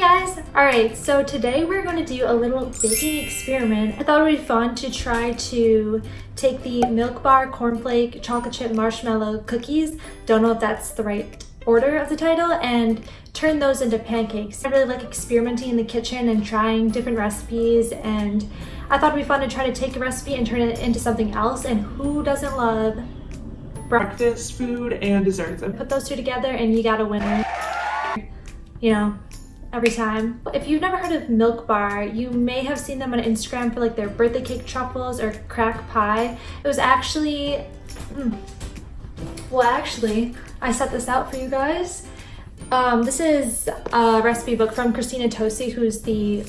Hey guys! Alright, so today we're going to do a little baking experiment. I thought it would be fun to try to take the Milk Bar, Cornflake, Chocolate Chip Marshmallow cookies, don't know if that's the right order of the title, and turn those into pancakes. I really like experimenting in the kitchen and trying different recipes, and I thought it would be fun to try to take a recipe and turn it into something else, and who doesn't love breakfast food and desserts? Put those two together and you got a winner. You know, every time. If you've never heard of Milk Bar, you may have seen them on Instagram for like their birthday cake truffles or crack pie. It was actually, I set this out for you guys. This is a recipe book from Christina Tosi, who's the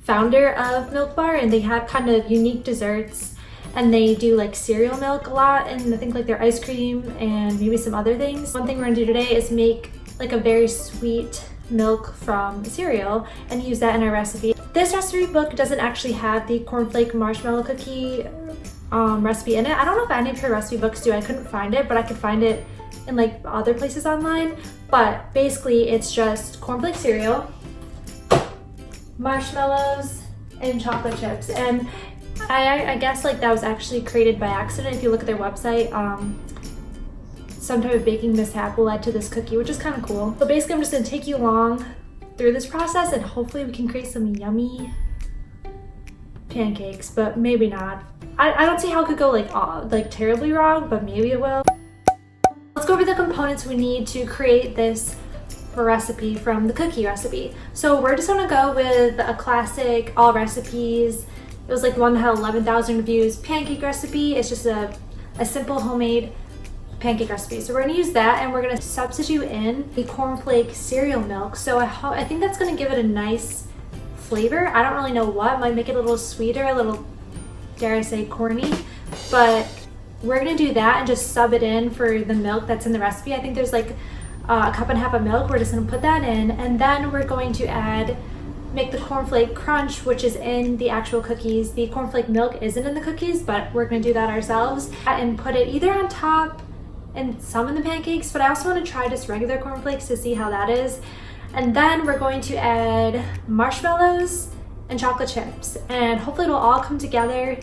founder of Milk Bar, and they have kind of unique desserts, and they do like cereal milk a lot, and I think like their ice cream and maybe some other things. One thing we're gonna do today is make like a very sweet milk from cereal and use that in our recipe. This recipe book doesn't actually have the cornflake marshmallow cookie recipe in it. I don't know if any of her recipe books do. I couldn't find it, but I could find it in like other places online. But basically it's just cornflake cereal, marshmallows, and chocolate chips. And I guess like that was actually created by accident. If you look at their website, some type of baking mishap will lead to this cookie, which is kind of cool. So basically I'm just gonna take you along through this process and hopefully we can create some yummy pancakes, but maybe not. I don't see how it could go like terribly wrong, but maybe it will. Let's go over the components we need to create this recipe from the cookie recipe. So we're just gonna go with a classic all recipes. It was like one that had 11,000 reviews pancake recipe. It's just a simple homemade pancake recipe. So we're gonna use that, and we're gonna substitute in the cornflake cereal milk. So I think that's gonna give it a nice flavor. I don't really know what, might make it a little sweeter, a little, dare I say, corny, but we're gonna do that and just sub it in for the milk that's in the recipe. I think there's like a cup and a half of milk. We're just gonna put that in, and then we're going to make the cornflake crunch, which is in the actual cookies. The cornflake milk isn't in the cookies, but we're gonna do that ourselves and put it either on top and some in the pancakes, but I also want to try just regular cornflakes to see how that is. And then we're going to add marshmallows and chocolate chips, and hopefully it'll all come together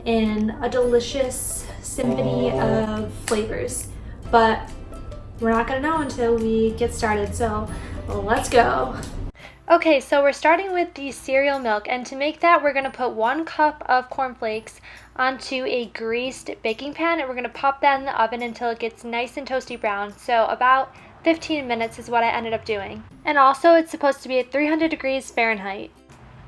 in a delicious symphony of flavors. But we're not gonna know until we get started, so let's go. Okay, so we're starting with the cereal milk, and to make that we're gonna put 1 cup of cornflakes onto a greased baking pan, and we're gonna pop that in the oven until it gets nice and toasty brown. So about 15 minutes is what I ended up doing. And also it's supposed to be at 300 degrees Fahrenheit.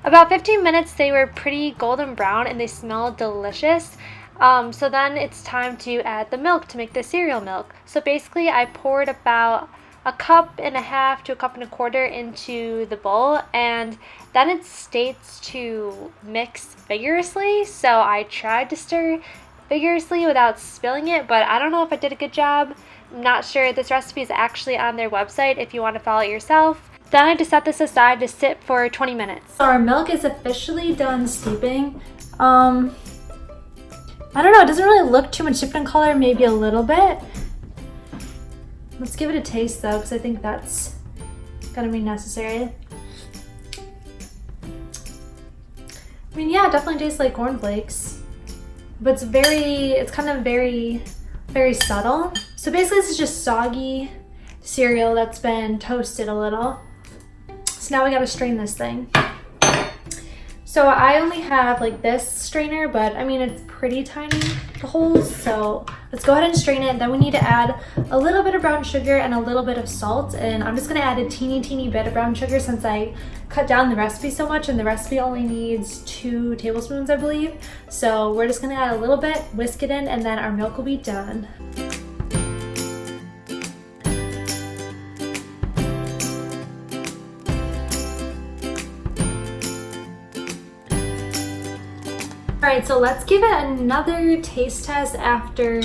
About 15 minutes they were pretty golden brown and they smelled delicious. So then it's time to add the milk to make the cereal milk. So basically I poured about 1.5 cups to 1.25 cups into the bowl, and then it states to mix vigorously. So I tried to stir vigorously without spilling it, but I don't know if I did a good job. I'm not sure. This recipe is actually on their website if you want to follow it yourself. Then I just set this aside to sit for 20 minutes. So our milk is officially done steeping. I don't know, it doesn't really look too much different in color, maybe a little bit. Let's give it a taste though, because I think that's gonna be necessary. I mean, yeah, it definitely tastes like cornflakes, but it's kind of very, very subtle. So basically this is just soggy cereal that's been toasted a little. So now we gotta strain this thing. So I only have like this strainer, but I mean, it's pretty tiny, the holes. So let's go ahead and strain it. Then we need to add a little bit of brown sugar and a little bit of salt. And I'm just gonna add a teeny bit of brown sugar since I cut down the recipe so much, and the recipe only needs 2 tablespoons, I believe. So we're just gonna add a little bit, whisk it in, and then our milk will be done. Alright, so let's give it another taste test after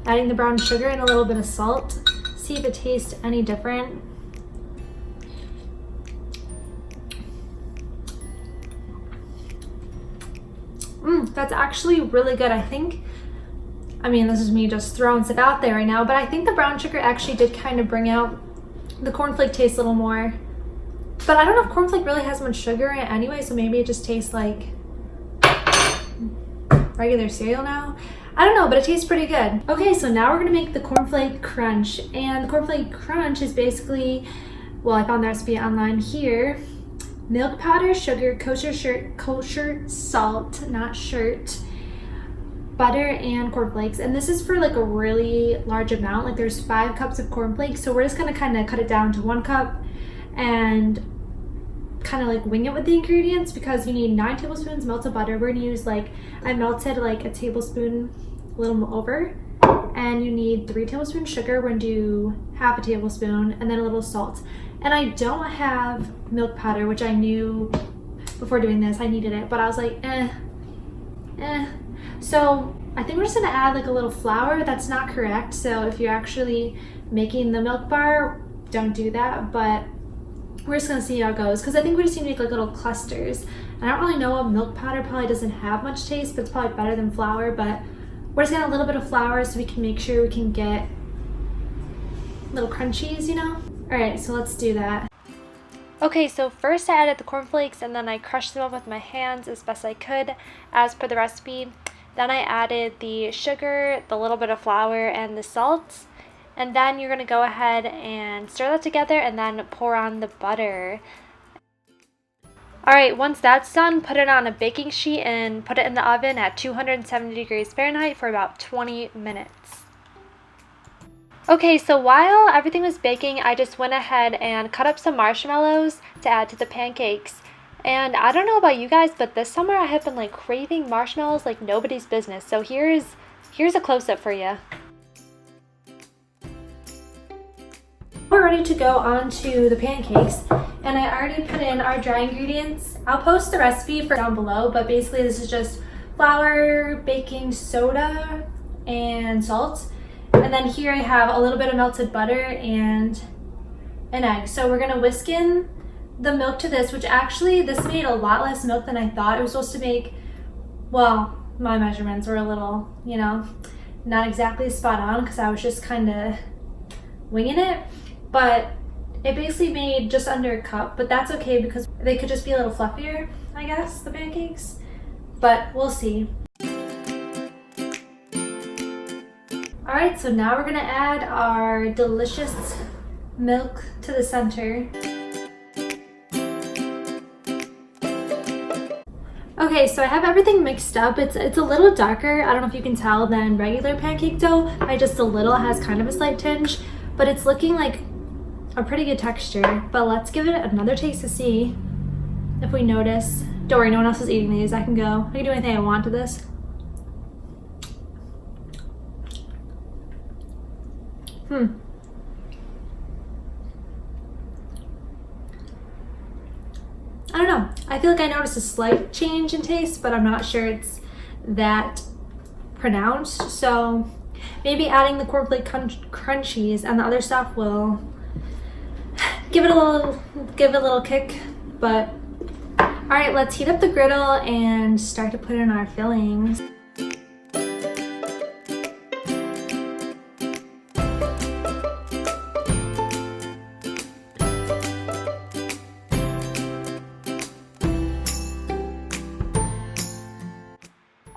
adding the brown sugar and a little bit of salt. See if it tastes any different. That's actually really good. I mean, this is me just throwing stuff out there right now, but I think the brown sugar actually did kind of bring out the cornflake taste a little more. But I don't know if cornflake really has much sugar in it anyway, so maybe it just tastes like regular cereal now. I don't know, but it tastes pretty good. Okay, so now we're gonna make the cornflake crunch. And the cornflake crunch is basically, well, I found the recipe online here. Milk powder, sugar, kosher salt, not shirt, butter, and cornflakes. And this is for like a really large amount. Like there's 5 cups of cornflakes. So we're just gonna kind of cut it down to 1 cup and kind of like wing it with the ingredients, because you need 9 tablespoons melted butter. We're gonna use like, I melted like a tablespoon, a little over, and you need 3 tablespoons sugar. We're gonna do half a tablespoon, and then a little salt. And I don't have milk powder, which I knew before doing this I needed it, but I was like so I think we're just gonna add like a little flour. That's not correct, so if you're actually making the milk bar, don't do that, but we're just gonna see how it goes, because I think we just need to make like little clusters. I don't really know what milk powder probably doesn't have much taste, but it's probably better than flour. But we're just gonna add a little bit of flour so we can make sure we can get little crunchies, you know? All right, so let's do that. Okay, so first I added the cornflakes and then I crushed them up with my hands as best I could as per the recipe. Then I added the sugar, the little bit of flour, and the salt. And then you're going to go ahead and stir that together and then pour on the butter. Alright, once that's done, put it on a baking sheet and put it in the oven at 270 degrees Fahrenheit for about 20 minutes. Okay, so while everything was baking, I just went ahead and cut up some marshmallows to add to the pancakes. And I don't know about you guys, but this summer I have been like craving marshmallows like nobody's business. So here's a close-up for you. We're ready to go on to the pancakes, and I already put in our dry ingredients. I'll post the recipe for down below, but basically this is just flour, baking soda, and salt. And then here I have a little bit of melted butter and an egg. So we're gonna whisk in the milk to this, which actually this made a lot less milk than I thought. It was supposed to make, well, my measurements were a little, you know, not exactly spot on because I was just kind of winging it. But it basically made just under a cup, but that's okay because they could just be a little fluffier, I guess, the pancakes. But we'll see. Alright, so now we're gonna add our delicious milk to the center. Okay, so I have everything mixed up. It's a little darker, I don't know if you can tell, than regular pancake dough. By just a little, it has kind of a slight tinge, but it's looking like a pretty good texture. But let's give it another taste to see if we notice. Don't worry, no one else is eating these. I can do anything I want to this. I don't know. I feel like I noticed a slight change in taste, but I'm not sure it's that pronounced. So maybe adding the cornflake crunchies and the other stuff will give it a little kick. But all right, let's heat up the griddle and start to put in our fillings.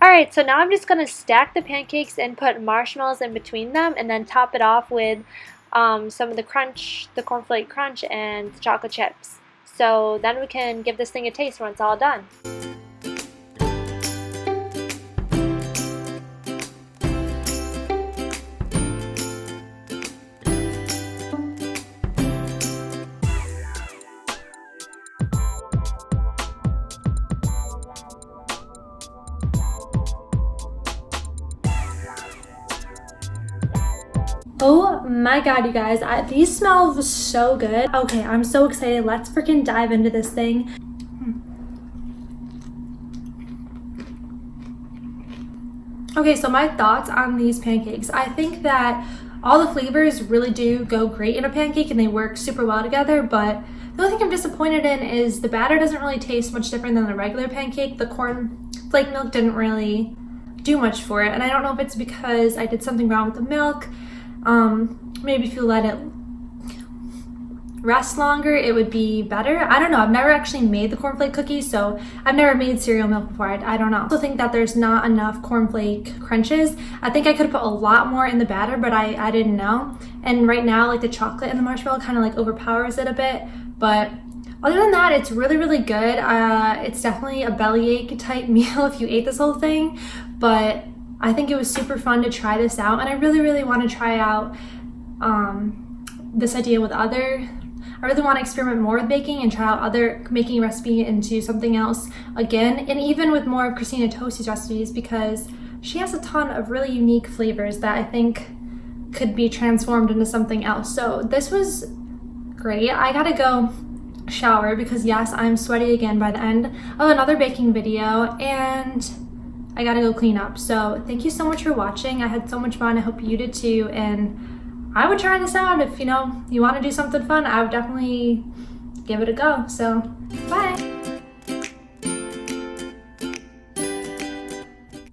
Alright, so now I'm just going to stack the pancakes and put marshmallows in between them and then top it off with some of the cornflake crunch and the chocolate chips. So then we can give this thing a taste when it's all done. Oh my god, you guys, these smell so good. Okay, I'm so excited. Let's freaking dive into this thing. Okay, so my thoughts on these pancakes. I think that all the flavors really do go great in a pancake and they work super well together, but the only thing I'm disappointed in is the batter doesn't really taste much different than the regular pancake. The cornflake milk didn't really do much for it, and I don't know if it's because I did something wrong with the milk. Maybe if you let it rest longer, it would be better. I don't know. I've never actually made the cornflake cookies, so I've never made cereal milk before. I don't know. I also think that there's not enough cornflake crunches. I think I could have put a lot more in the batter, but I didn't know. And right now, like the chocolate and the marshmallow kind of like overpowers it a bit. But other than that, it's really, really good. It's definitely a bellyache type meal if you ate this whole thing. But I think it was super fun to try this out. And I really, really want to try out this idea with I really want to experiment more with baking and try out making a recipe into something else again, and even with more of Christina Tosti's recipes, because she has a ton of really unique flavors that I think could be transformed into something else. So this was great. I gotta go shower because yes, I'm sweaty again by the end of another baking video, and I gotta go clean up. So thank you so much for watching. I had so much fun. I hope you did too, and I would try this out if you want to do something fun. I would definitely give it a go. So bye.